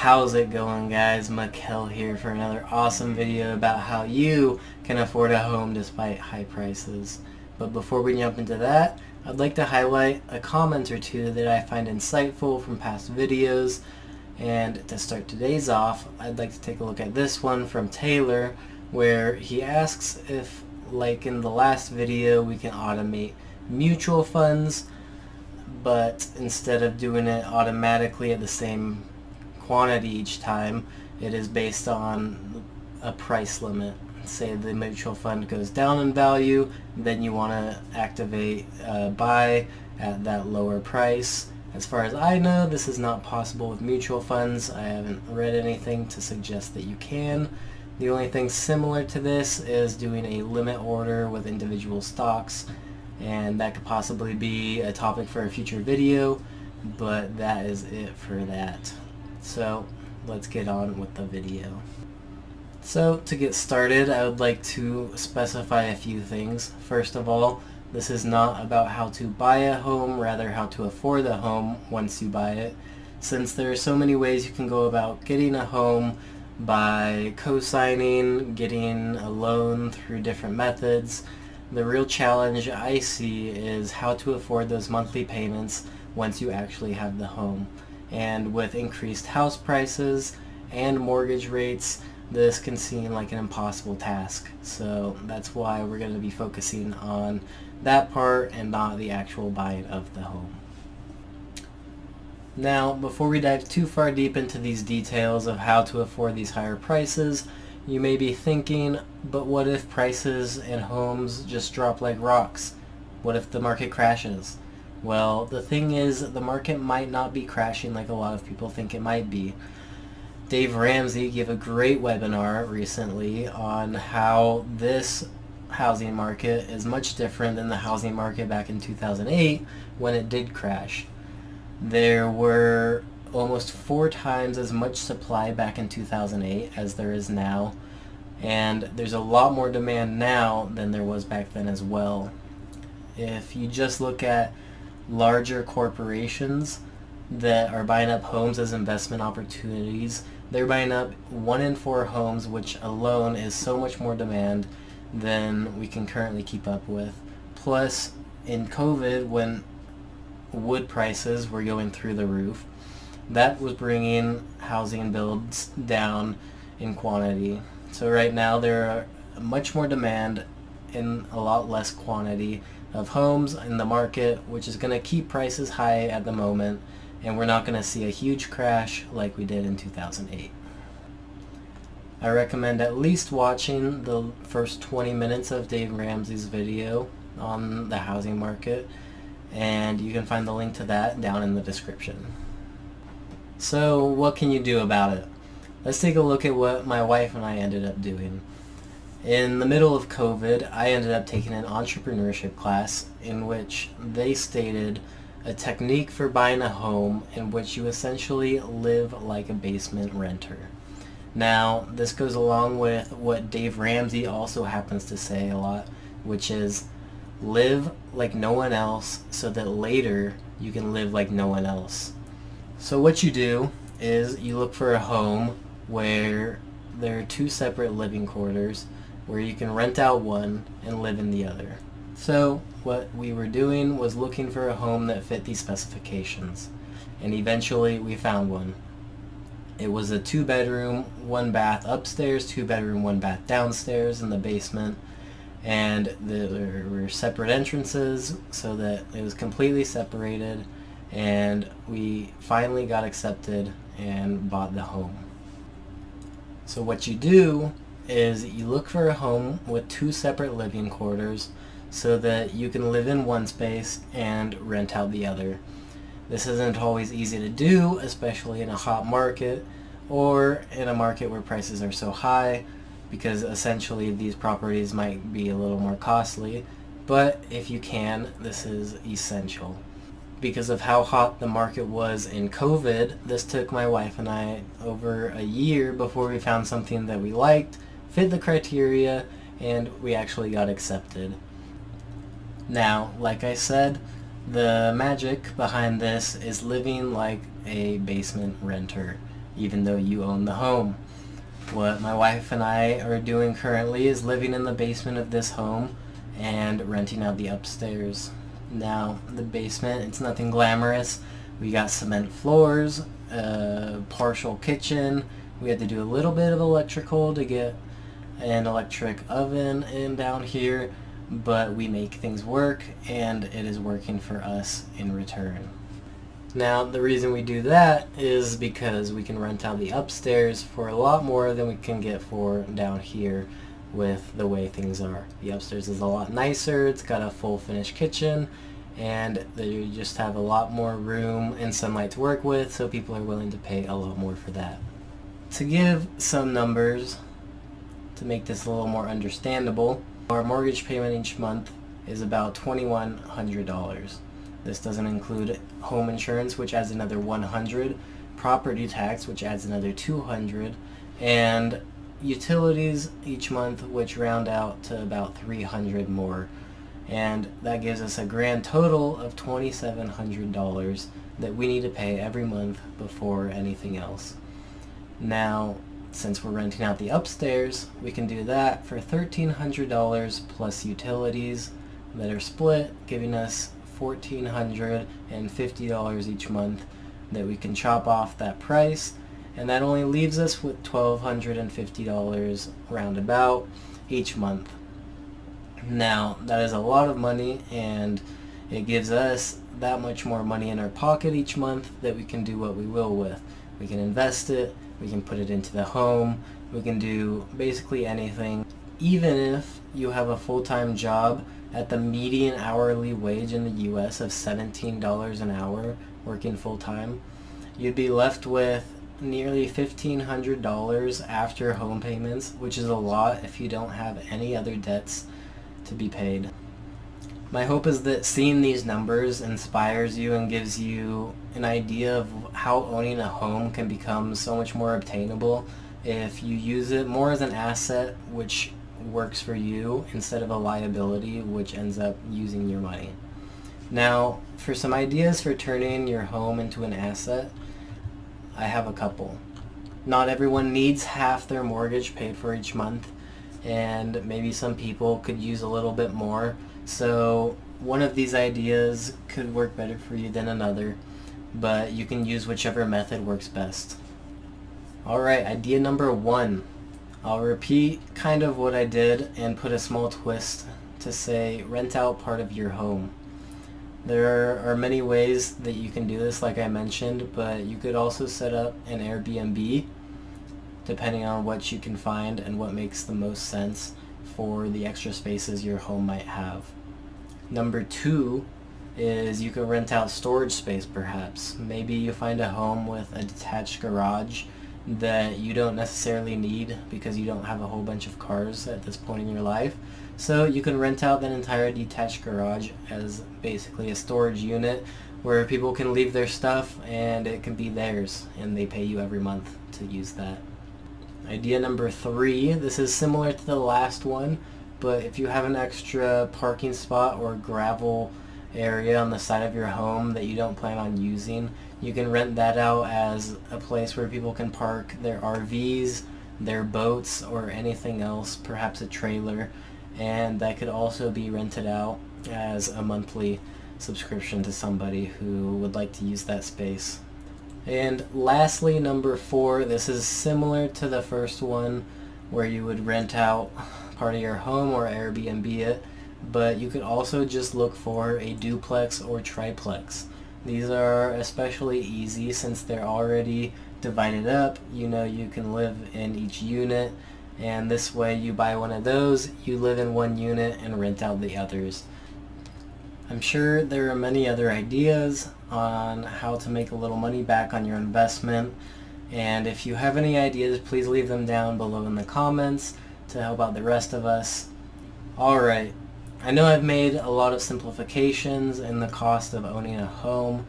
How's it going, guys? Mikkel here for another awesome video about how you can afford a home despite high prices. But before we jump into that, I'd like to highlight a comment or two that I find insightful from past videos. And to start today's off, I'd like to take a look at this one from Taylor, where he asks if, like in the last video, we can automate mutual funds, but instead of doing it automatically at the same quantity each time, it is based on a price limit. Say the mutual fund goes down in value, then you want to activate buy at that lower price. As far as I know, this is not possible with mutual funds. I haven't read anything to suggest that you can. The only thing similar to this is doing a limit order with individual stocks, and that could possibly be a topic for a future video, but that is it for that. So let's get on with the video. So to get started, I would like to specify a few things. First of all, this is not about how to buy a home, rather how to afford a home once you buy it. Since there are so many ways you can go about getting a home by co-signing, getting a loan through different methods, the real challenge I see is how to afford those monthly payments once you actually have the home. And with increased house prices and mortgage rates, this can seem like an impossible task. So that's why we're going to be focusing on that part and not the actual buying of the home. Now, before we dive too far deep into these details of how to afford these higher prices, you may be thinking, but what if prices and homes just drop like rocks? What if the market crashes? Well, the thing is, the market might not be crashing like a lot of people think it might be. Dave Ramsey gave a great webinar recently on how this housing market is much different than the housing market back in 2008 when it did crash. There were almost 4 times as much supply back in 2008 as there is now, and there's a lot more demand now than there was back then as well. If you just look at larger corporations that are buying up homes as investment opportunities, they're buying up 1 in 4 homes, which alone is so much more demand than we can currently keep up with. Plus, in COVID, when wood prices were going through the roof, that was bringing housing builds down in quantity. So right now there are much more demand and a lot less quantity of homes in the market, which is going to keep prices high at the moment, and we're not going to see a huge crash like we did in 2008. I recommend at least watching the first 20 minutes of Dave Ramsey's video on the housing market, and you can find the link to that down in the description. So what can you do about it? Let's take a look at what my wife and I ended up doing. In the middle of COVID, I ended up taking an entrepreneurship class in which they stated a technique for buying a home in which you essentially live like a basement renter. Now, this goes along with what Dave Ramsey also happens to say a lot, which is live like no one else so that later you can live like no one else. So what you do is you look for a home where there are 2 separate living quarters where you can rent out one and live in the other. So what we were doing was looking for a home that fit these specifications, and eventually we found one. It was a 2-bedroom, 1-bath upstairs, 2-bedroom, 1-bath downstairs in the basement, and there were separate entrances so that it was completely separated, and we finally got accepted and bought the home. So what you do is you look for a home with 2 separate living quarters so that you can live in one space and rent out the other. This isn't always easy to do, especially in a hot market or in a market where prices are so high, because essentially these properties might be a little more costly, but if you can, this is essential. Because of how hot the market was in COVID, this took my wife and I over a year before we found something that we liked, fit the criteria, and we actually got accepted. Now, like I said, the magic behind this is living like a basement renter. even though you own the home. What my wife and I are doing currently is living in the basement of this home and renting out the upstairs. Now, the basement, it's nothing glamorous. We got cement floors, a partial kitchen. We had to do a little bit of electrical to get an electric oven in down here, but we make things work, and it is working for us in return. Now, the reason we do that is because we can rent out the upstairs for a lot more than we can get for down here with the way things are. The upstairs is a lot nicer, it's got a full finished kitchen, and you just have a lot more room and sunlight to work with, so people are willing to pay a lot more for that. To give some numbers, to make this a little more understandable, our mortgage payment each month is about $2,100. This doesn't include home insurance, which adds another $100, property tax, which adds another $200, and utilities each month, which round out to about $300 more. And that gives us a grand total of $2,700 that we need to pay every month before anything else. Now, since we're renting out the upstairs, we can do that for $1,300 plus utilities that are split, giving us $1,450 each month that we can chop off that price, and that only leaves us with $1,250 roundabout each month. Now, that is a lot of money, and it gives us that much more money in our pocket each month that we can do what we will with. We can invest it, we can put it into the home, we can do basically anything. Even if you have a full-time job at the median hourly wage in the US of $17 an hour working full-time, you'd be left with nearly $1,500 after home payments, which is a lot if you don't have any other debts to be paid. My hope is that seeing these numbers inspires you and gives you an idea of how owning a home can become so much more obtainable if you use it more as an asset, which works for you, instead of a liability, which ends up using your money. Now, for some ideas for turning your home into an asset, I have a couple. Not everyone needs half their mortgage paid for each month, and maybe some people could use a little bit more. So one of these ideas could work better for you than another, but you can use whichever method works best. Alright, idea number 1. I'll repeat kind of what I did and put a small twist to say rent out part of your home. There are many ways that you can do this, like I mentioned, but you could also set up an Airbnb depending on what you can find and what makes the most sense for the extra spaces your home might have. Number 2 is you could rent out storage space perhaps. Maybe you find a home with a detached garage that you don't necessarily need because you don't have a whole bunch of cars at this point in your life. So you can rent out that entire detached garage as basically a storage unit where people can leave their stuff and it can be theirs, and they pay you every month to use that. Idea number 3, this is similar to the last one, but if you have an extra parking spot or gravel area on the side of your home that you don't plan on using, you can rent that out as a place where people can park their RVs, their boats, or anything else, perhaps a trailer, and that could also be rented out as a monthly subscription to somebody who would like to use that space. And lastly, number 4, this is similar to the first one where you would rent out part of your home or Airbnb it, but you could also just look for a duplex or triplex. These are especially easy since they're already divided up. You know you can live in each unit, and this way you buy one of those, you live in one unit and rent out the others. I'm sure there are many other ideas on how to make a little money back on your investment, and if you have any ideas, please leave them down below in the comments to help out the rest of us. Alright, I know I've made a lot of simplifications in the cost of owning a home,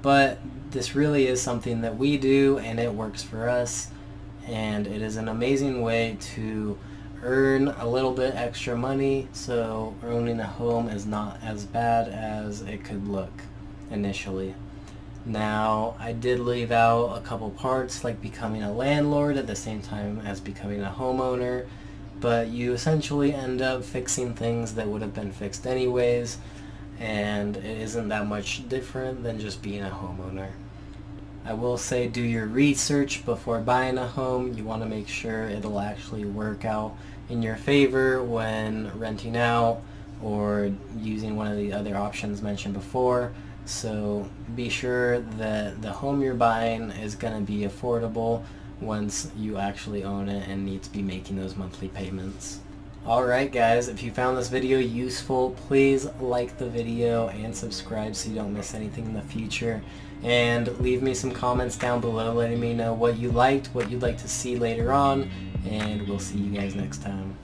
but this really is something that we do and it works for us, and it is an amazing way to earn a little bit extra money, so owning a home is not as bad as it could look initially. Now, I did leave out a couple parts like becoming a landlord at the same time as becoming a homeowner, but you essentially end up fixing things that would have been fixed anyways, and it isn't that much different than just being a homeowner. I will say do your research before buying a home. You want to make sure it'll actually work out in your favor when renting out or using one of the other options mentioned before. So be sure that the home you're buying is going to be affordable once you actually own it and need to be making those monthly payments. Alright guys, if you found this video useful, please like the video and subscribe so you don't miss anything in the future. And leave me some comments down below letting me know what you liked, what you'd like to see later on, and we'll see you guys next time.